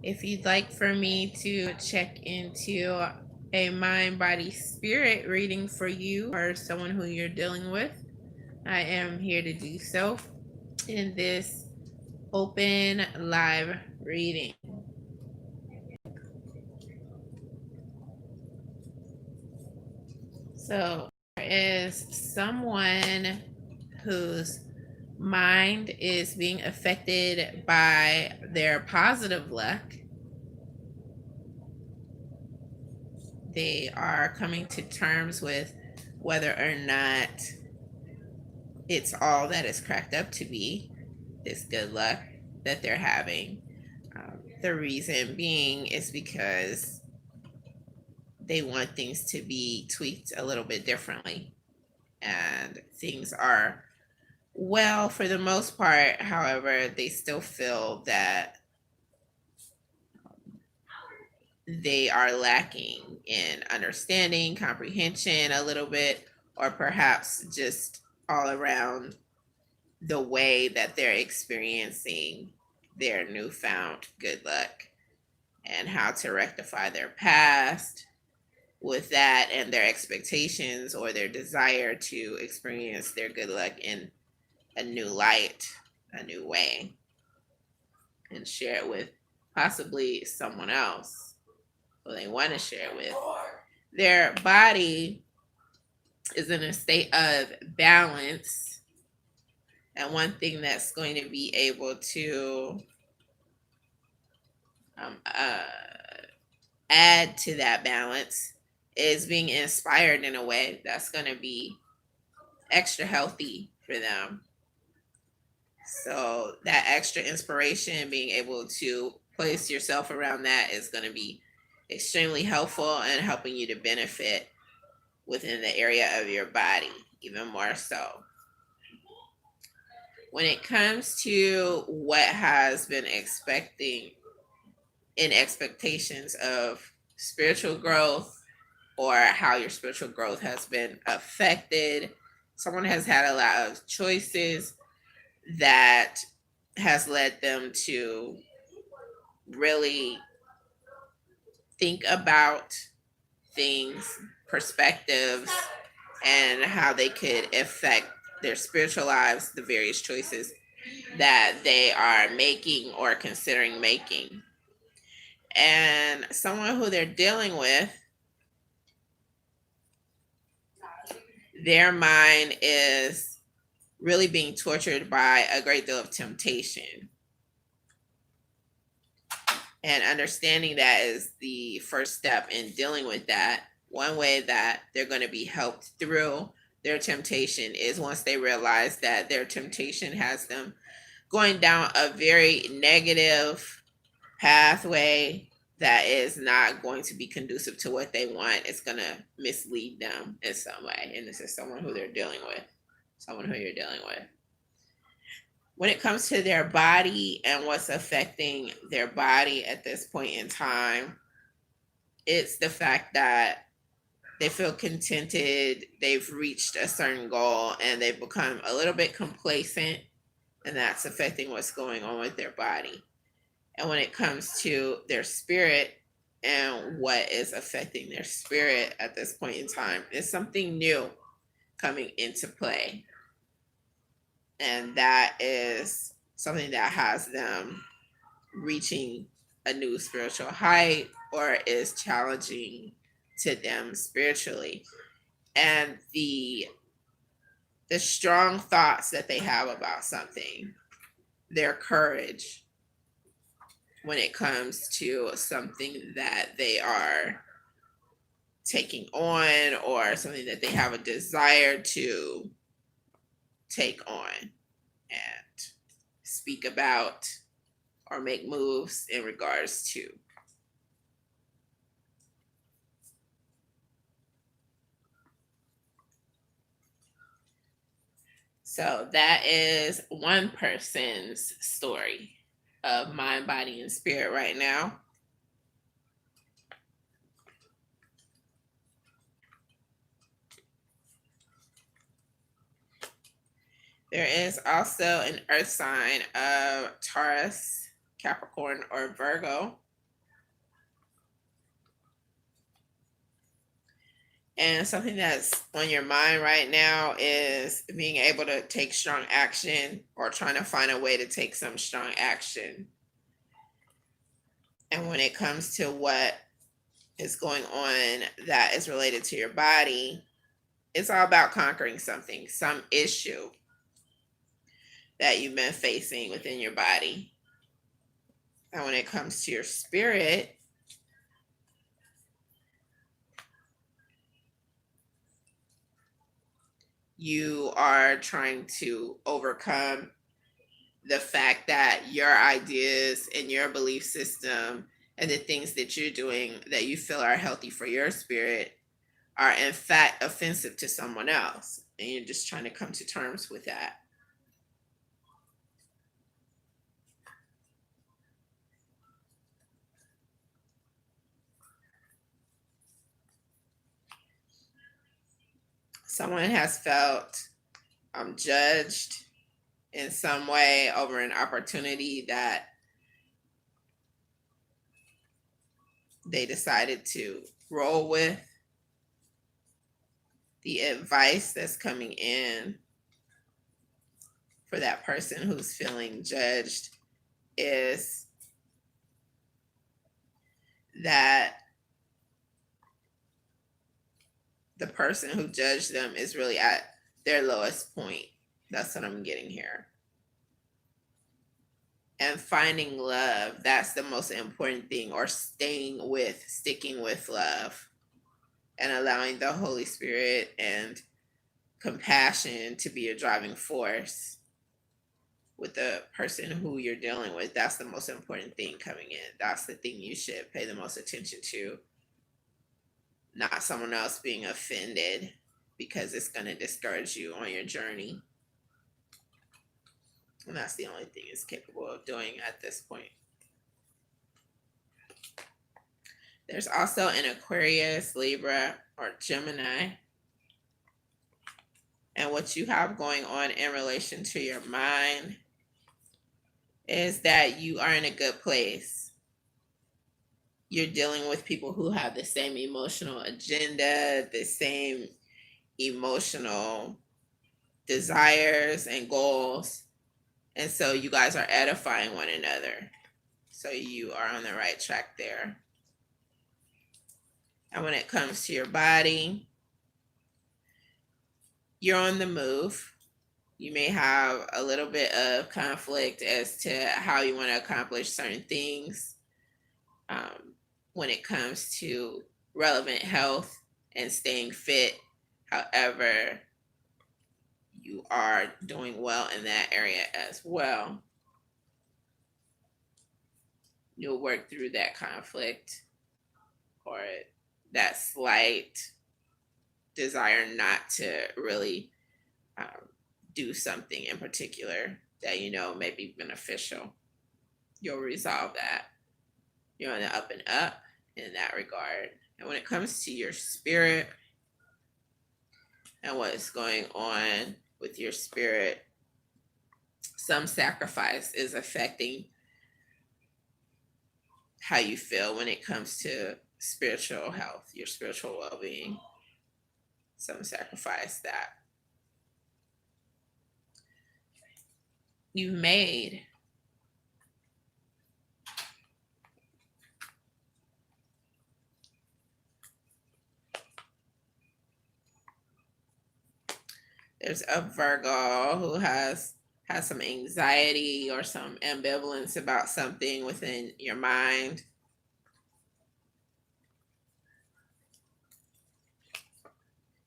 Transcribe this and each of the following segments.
If you'd like for me to check into a mind, body, spirit reading for you or someone who you're dealing with, I am here to do so in this open live reading. So, there is someone whose mind is being affected by their positive luck. They are coming to terms with whether or not it's all that it's cracked up to be, this good luck that they're having. The reason being is because they want things to be tweaked a little bit differently. And things are well for the most part. However, they still feel that they are lacking in understanding, comprehension a little bit, or perhaps just all around the way that they're experiencing their newfound good luck and how to rectify their past with that and their expectations or their desire to experience their good luck in a new light, a new way, and share it with possibly someone else who they want to share it with. Their body is in a state of balance. And one thing that's going to be able to um, uh, add to that balance is being inspired in a way that's going to be extra healthy for them. So, that extra inspiration, being able to place yourself around that is going to be extremely helpful and helping you to benefit within the area of your body, even more so. When it comes to what has been expecting in expectations of spiritual growth or how your spiritual growth has been affected, someone has had a lot of choices that has led them to really think about things, perspectives, and how they could affect their spiritual lives, the various choices that they are making or considering making. And someone who they're dealing with, their mind is really being tortured by a great deal of temptation. And understanding that is the first step in dealing with that. One way that they're going to be helped through their temptation is once they realize that their temptation has them going down a very negative pathway that is not going to be conducive to what they want. It's going to mislead them in some way. And this is someone who they're dealing with, someone who you're dealing with. When it comes to their body and what's affecting their body at this point in time, it's the fact that they feel contented, they've reached a certain goal, and they've become a little bit complacent, and that's affecting what's going on with their body. And when it comes to their spirit and what is affecting their spirit at this point in time, is something new coming into play. And that is something that has them reaching a new spiritual height or is challenging to them spiritually. And the strong thoughts that they have about something, their courage when it comes to something that they are taking on or something that they have a desire to take on and speak about or make moves in regards to. So that is one person's story of mind, body, and spirit right now. There is also an earth sign of Taurus, Capricorn, or Virgo And something that's on your mind right now is being able to take strong action or trying to find a way to take some strong action. And when it comes to what is going on that is related to your body, it's all about conquering something, some issue that you've been facing within your body. And when it comes to your spirit, you are trying to overcome the fact that your ideas and your belief system and the things that you're doing that you feel are healthy for your spirit are in fact offensive to someone else. And you're just trying to come to terms with that. Someone has felt judged in some way over an opportunity that they decided to roll with. The advice that's coming in for that person who's feeling judged is that the person who judged them is really at their lowest point. That's what I'm getting here. And finding love, that's the most important thing, or sticking with love and allowing the Holy Spirit and compassion to be a driving force with the person who you're dealing with. That's the most important thing coming in. That's the thing you should pay the most attention to, not someone else being offended, because it's going to discourage you on your journey. And that's the only thing it's capable of doing at this point. There's also an Aquarius, Libra, or Gemini. And what you have going on in relation to your mind is that you are in a good place. You're dealing with people who have the same emotional agenda, the same emotional desires and goals. And so you guys are edifying one another. So you are on the right track there. And when it comes to your body, you're on the move. You may have a little bit of conflict as to how you want to accomplish certain things when it comes to relevant health and staying fit. However, you are doing well in that area as well. You'll work through that conflict or that slight desire not to really do something in particular that you know may be beneficial. You'll resolve that. You're on the up and up in that regard. And when it comes to your spirit and what is going on with your spirit, some sacrifice is affecting how you feel when it comes to spiritual health, your spiritual well-being. Some sacrifice that you've made. There's a Virgo who has some anxiety or some ambivalence about something within your mind.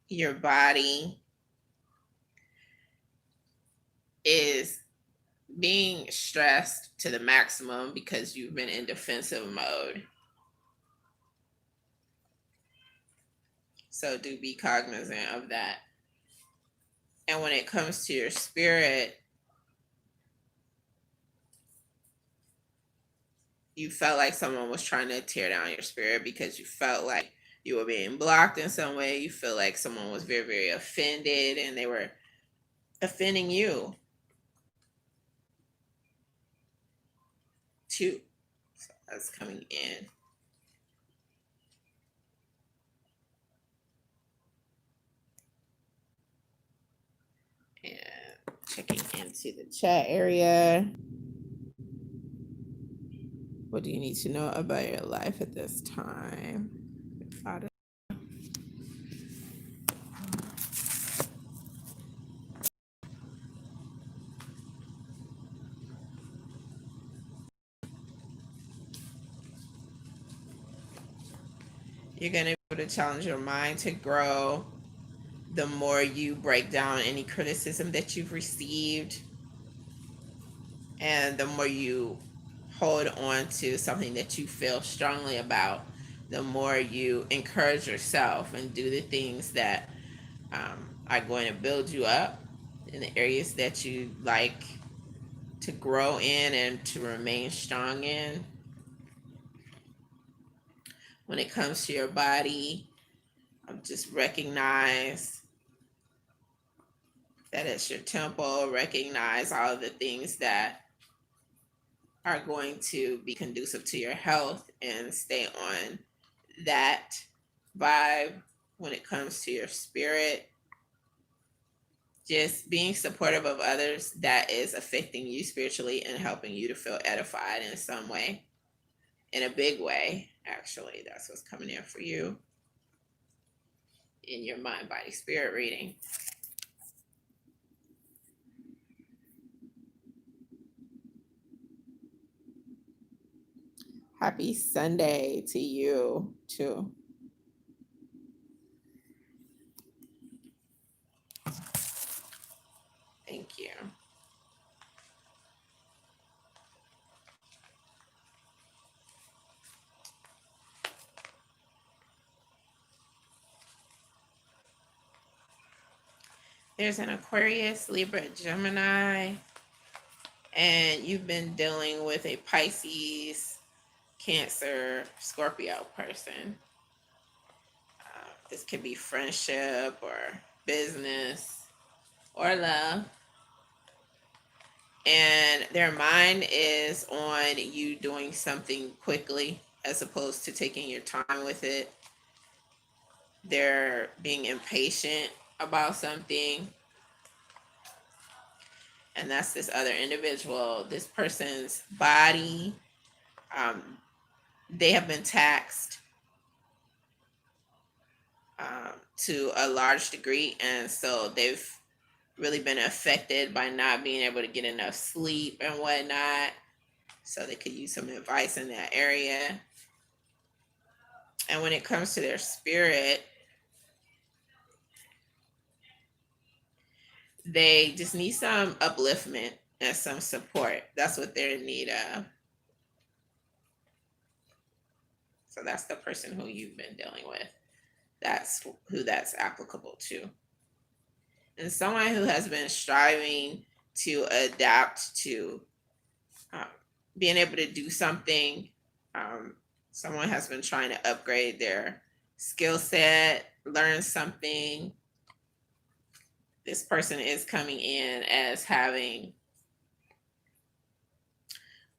Your body is being stressed to the maximum because you've been in defensive mode. So do be cognizant of that. And when it comes to your spirit, you felt like someone was trying to tear down your spirit because you felt like you were being blocked in some way. You feel like someone was very, very offended and they were offending you too. So that's coming in. And checking into the chat area. What do you need to know about your life at this time? You're going to be able to challenge your mind to grow the more you break down any criticism that you've received, and the more you hold on to something that you feel strongly about, the more you encourage yourself and do the things that are going to build you up in the areas that you like to grow in and to remain strong in. When it comes to your body, just recognize that it's your temple. Recognize all of the things that are going to be conducive to your health and stay on that vibe. When it comes to your spirit, just being supportive of others that is affecting you spiritually and helping you to feel edified in some way, in a big way. Actually, that's what's coming in for you in your mind, body, spirit reading. Happy Sunday to you too. Thank you. There's an Aquarius, Libra, Gemini, and you've been dealing with a Pisces, Cancer, Scorpio person. This could be friendship or business or love. And their mind is on you doing something quickly as opposed to taking your time with it. They're being impatient about something. And that's this other individual. This person's body, they have been taxed to a large degree. And so they've really been affected by not being able to get enough sleep and whatnot. So they could use some advice in that area. And when it comes to their spirit, they just need some upliftment and some support. That's what they're in need of. So that's the person who you've been dealing with. That's who that's applicable to. And someone who has been striving to adapt to being able to do something. Someone has been trying to upgrade their skill set, learn something. This person is coming in as having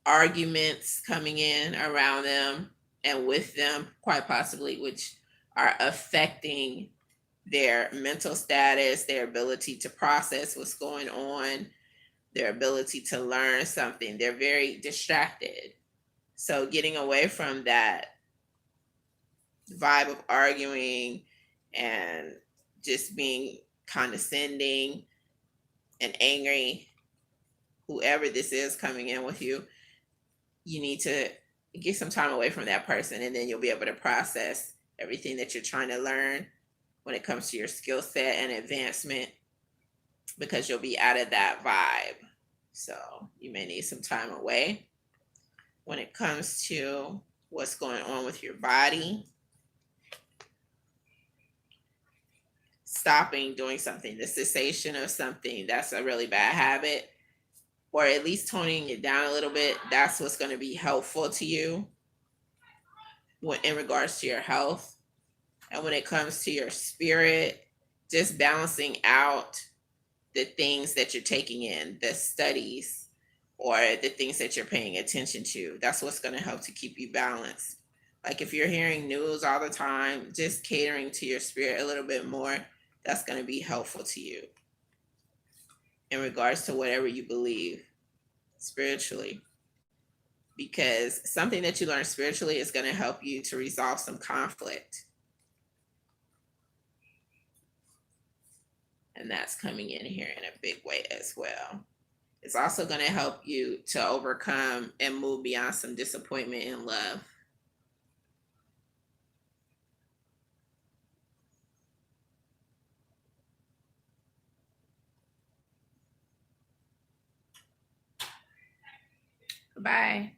arguments coming in around them and with them, quite possibly, which are affecting their mental status, their ability to process what's going on, their ability to learn something. They're very distracted. So getting away from that vibe of arguing and just being condescending and angry, whoever this is coming in with you, you need to get some time away from that person, and then you'll be able to process everything that you're trying to learn when it comes to your skill set and advancement, because you'll be out of that vibe. So you may need some time away. When it comes to what's going on with your body, stopping doing something, the cessation of something, that's a really bad habit, or at least toning it down a little bit. That's what's going to be helpful to you in regards to your health. And when it comes to your spirit, just balancing out the things that you're taking in, the studies or the things that you're paying attention to. That's what's going to help to keep you balanced. Like if you're hearing news all the time, just catering to your spirit a little bit more, that's going to be helpful to you. in regards to whatever you believe spiritually, because something that you learn spiritually is going to help you to resolve some conflict. And that's coming in here in a big way as well. It's also going to help you to overcome and move beyond some disappointment in love. Bye.